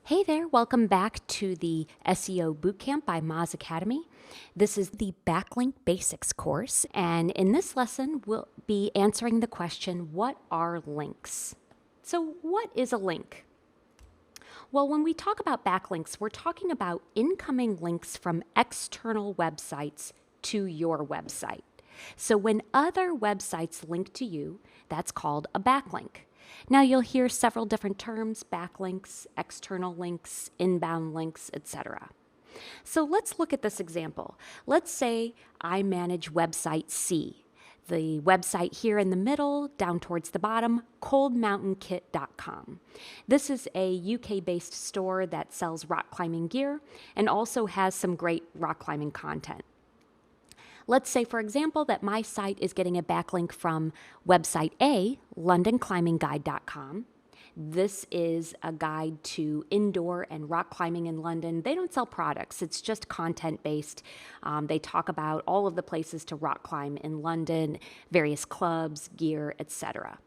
Hey there, welcome back to the SEO Bootcamp by MOZ Academy. This is the Backlink Basics course, and in this lesson, we'll be answering the question, what are links? So what is a link? Well, when we talk about backlinks, we're talking about incoming links from external websites to your website. So when other websites link to you, that's called a backlink. Now you'll hear several different terms: backlinks, external links, inbound links, etc. So let's look at this example. Let's say I manage website C. The website here in the middle, down towards the bottom, coldmountainkit.com. This is a UK-based store that sells rock climbing gear and also has some great rock climbing content. Let's say, for example, that my site is getting a backlink from website A, londonclimbingguide.com. This is a guide to indoor and rock climbing in London. They don't sell products, it's just content-based. They talk about all of the places to rock climb in London, various clubs, gear, etc.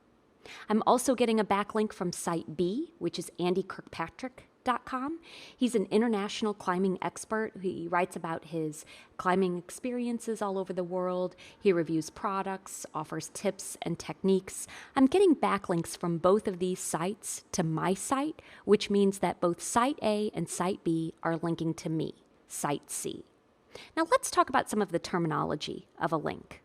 I'm also getting a backlink from site B, which is andykirkpatrick.com. He's an international climbing expert. He writes about his climbing experiences all over the world. He reviews products, offers tips and techniques. I'm getting backlinks from both of these sites to my site, which means that both site A and site B are linking to me, site C. Now let's talk about some of the terminology of a link.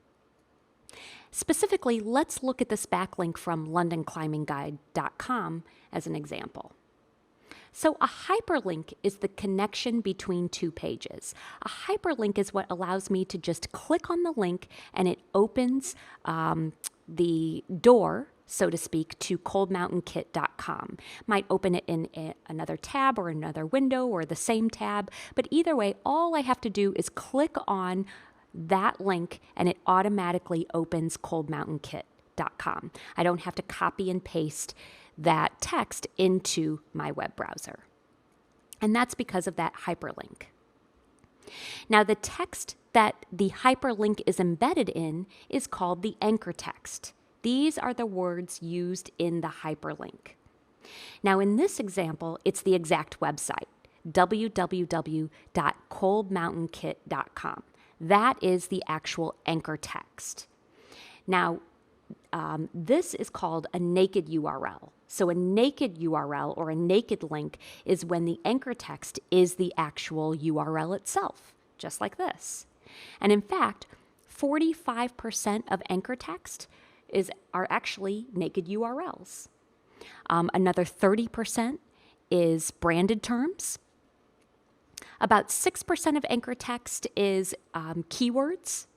Specifically, let's look at this backlink from londonclimbingguide.com as an example. So a hyperlink is the connection between two pages. A hyperlink is what allows me to just click on the link and it opens the door, so to speak, to coldmountainkit.com. Might open it in another tab or another window or the same tab, but either way, all I have to do is click on that link and it automatically opens coldmountainkit.com. I don't have to copy and paste that text into my web browser. And that's because of that hyperlink. Now, the text that the hyperlink is embedded in is called the anchor text. These are the words used in the hyperlink. Now, in this example, it's the exact website, www.coldmountainkit.com. That is the actual anchor text. Now, this is called a naked URL. So a naked URL or a naked link is when the anchor text is the actual URL itself, just like this. And in fact, 45% of anchor text are actually naked URLs. Another 30% is branded terms. About 6% of anchor text is keywords.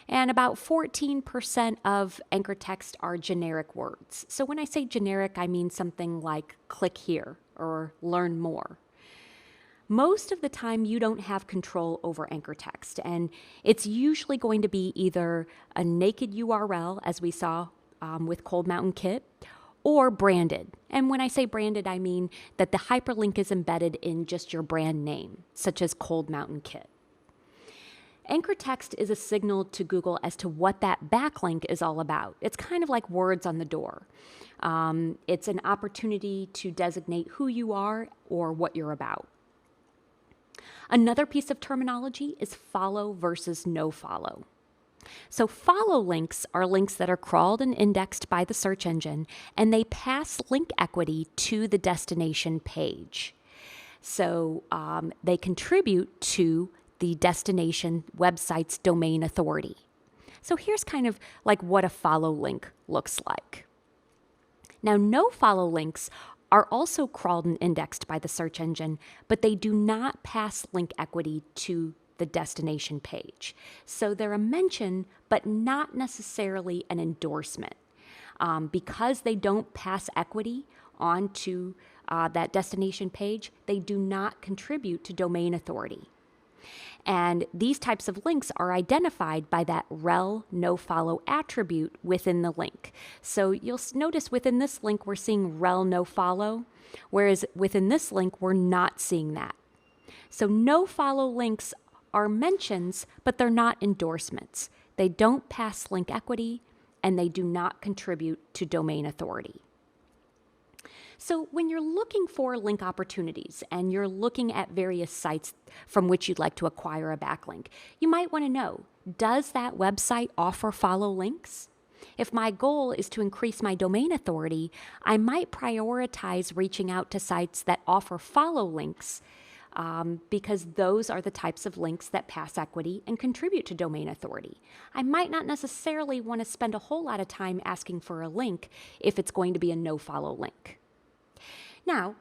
And about 14% of anchor text are generic words. So when I say generic, I mean something like click here or learn more. Most of the time, you don't have control over anchor text, and it's usually going to be either a naked URL, as we saw with Cold Mountain Kit, or branded. And when I say branded, I mean that the hyperlink is embedded in just your brand name, such as Cold Mountain Kit. Anchor text is a signal to Google as to what that backlink is all about. It's kind of like words on the door. It's an opportunity to designate who you are or what you're about. Another piece of terminology is follow versus no follow. So follow links are links that are crawled and indexed by the search engine, and they pass link equity to the destination page. So they contribute to the destination website's domain authority. So here's kind of like what a follow link looks like. Now, no follow links are also crawled and indexed by the search engine, but they do not pass link equity to the destination page. So they're a mention, but not necessarily an endorsement. Because they don't pass equity onto that destination page, they do not contribute to domain authority. And these types of links are identified by that rel nofollow attribute within the link. So you'll notice within this link, we're seeing rel nofollow, whereas within this link, we're not seeing that. So nofollow links are mentions, but they're not endorsements. They don't pass link equity, and they do not contribute to domain authority. So when you're looking for link opportunities and you're looking at various sites from which you'd like to acquire a backlink, you might want to know, does that website offer follow links? If my goal is to increase my domain authority, I might prioritize reaching out to sites that offer follow links because those are the types of links that pass equity and contribute to domain authority. I might not necessarily want to spend a whole lot of time asking for a link if it's going to be a no-follow link. Now,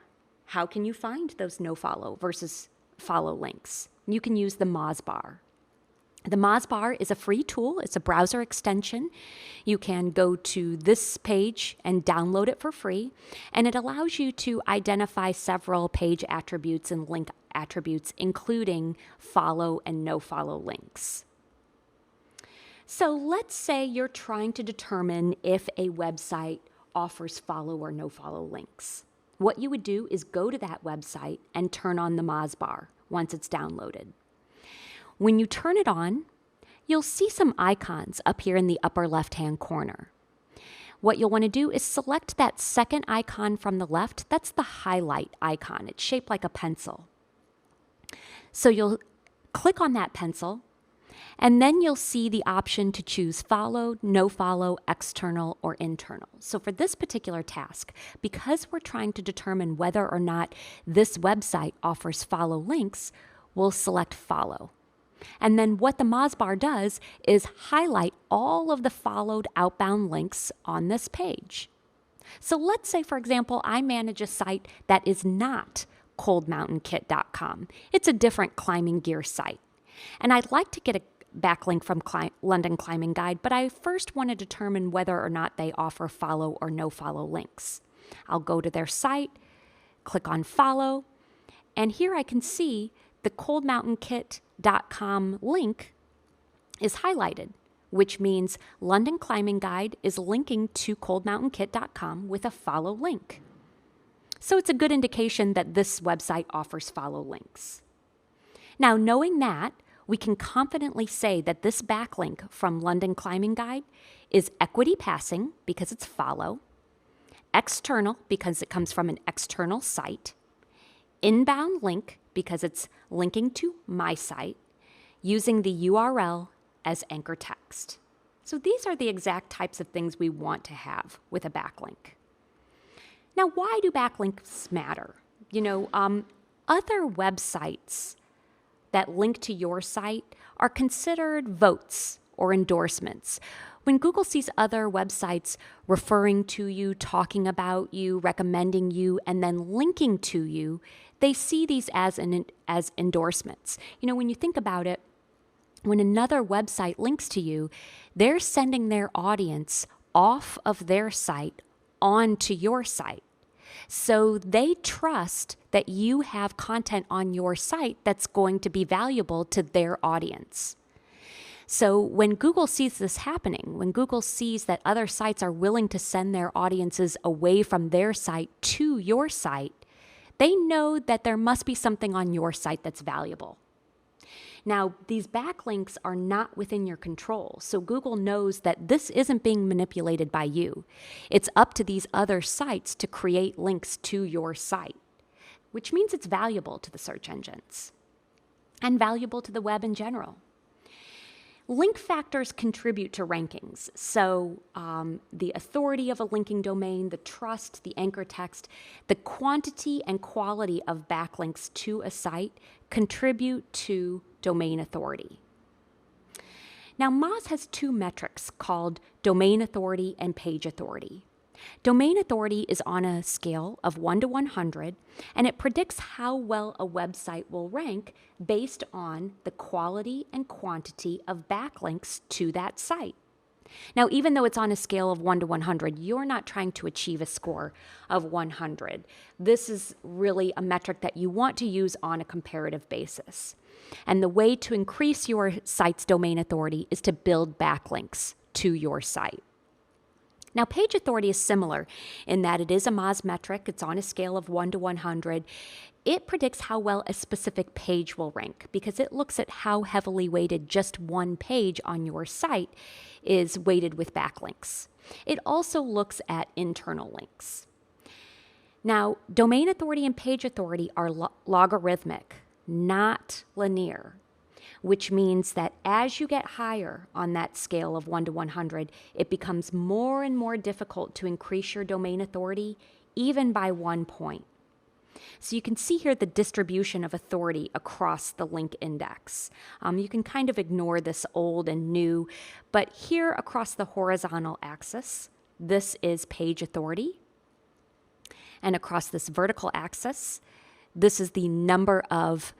how can you find those no-follow versus follow links? You can use the MOZ bar. The MOZ bar is a free tool. It's a browser extension. You can go to this page and download it for free, and it allows you to identify several page attributes and link attributes, including follow and no follow links. So let's say you're trying to determine if a website offers follow or no follow links. What you would do is go to that website and turn on the MOZ bar once it's downloaded. When you turn it on, you'll see some icons up here in the upper left-hand corner. What you'll want to do is select that second icon from the left. That's the highlight icon. It's shaped like a pencil. So you'll click on that pencil, and then you'll see the option to choose follow, no follow, external, or internal. So for this particular task, because we're trying to determine whether or not this website offers follow links, we'll select follow. And then what the MOZ bar does is highlight all of the followed outbound links on this page. So let's say, for example, I manage a site that is not coldmountainkit.com. It's a different climbing gear site. And I'd like to get a backlink from London Climbing Guide, but I first want to determine whether or not they offer follow or no follow links. I'll go to their site, click on follow, and here I can see the coldmountainkit.com link is highlighted, which means London Climbing Guide is linking to coldmountainkit.com with a follow link. So it's a good indication that this website offers follow links. Now, knowing that, we can confidently say that this backlink from London Climbing Guide is equity passing because it's follow, external because it comes from an external site, inbound link because it's linking to my site, using the URL as anchor text. So these are the exact types of things we want to have with a backlink. Now, why do backlinks matter? Other websites that link to your site are considered votes or endorsements. When Google sees other websites referring to you, talking about you, recommending you, and then linking to you, they see these as endorsements. When you think about it, when another website links to you, they're sending their audience off of their site onto your site. So they trust that you have content on your site that's going to be valuable to their audience. So when Google sees this happening, when Google sees that other sites are willing to send their audiences away from their site to your site, they know that there must be something on your site that's valuable. Now, these backlinks are not within your control, so Google knows that this isn't being manipulated by you. It's up to these other sites to create links to your site, which means it's valuable to the search engines and valuable to the web in general. Link factors contribute to rankings. So the authority of a linking domain, the trust, the anchor text, the quantity and quality of backlinks to a site contribute to domain authority. Now, MOZ has two metrics called domain authority and page authority. Domain authority is on a scale of 1 to 100, and it predicts how well a website will rank based on the quality and quantity of backlinks to that site. Now, even though it's on a scale of 1 to 100, you're not trying to achieve a score of 100. This is really a metric that you want to use on a comparative basis. And the way to increase your site's domain authority is to build backlinks to your site. Now, page authority is similar in that it is a MOZ metric. It's on a scale of 1 to 100. It predicts how well a specific page will rank because it looks at how heavily weighted just one page on your site is weighted with backlinks. It also looks at internal links. Now, domain authority and page authority are logarithmic, not linear, which means that as you get higher on that scale of 1 to 100, it becomes more and more difficult to increase your domain authority, even by 1 point. So you can see here the distribution of authority across the link index. You can kind of ignore this old and new, but here across the horizontal axis, this is page authority. And across this vertical axis, this is the number of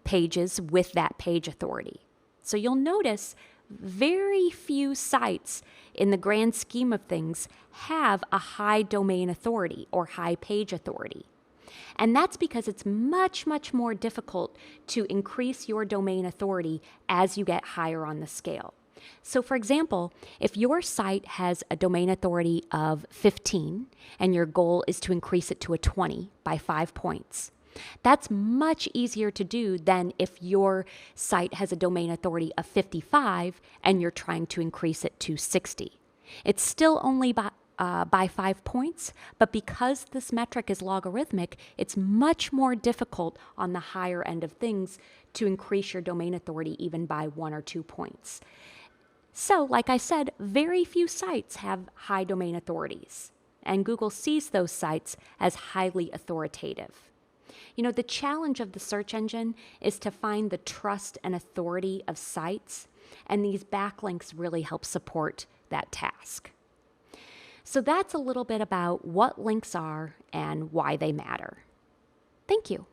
pages with that page authority. So you'll notice very few sites in the grand scheme of things have a high domain authority or high page authority. And that's because it's much, much more difficult to increase your domain authority as you get higher on the scale. So for example, if your site has a domain authority of 15 and your goal is to increase it to a 20 by 5 points, that's much easier to do than if your site has a domain authority of 55 and you're trying to increase it to 60. It's still only by 5 points, but because this metric is logarithmic, it's much more difficult on the higher end of things to increase your domain authority even by 1 or 2 points. So, like I said, very few sites have high domain authorities, and Google sees those sites as highly authoritative. You know, the challenge of the search engine is to find the trust and authority of sites, and these backlinks really help support that task. So that's a little bit about what links are and why they matter. Thank you.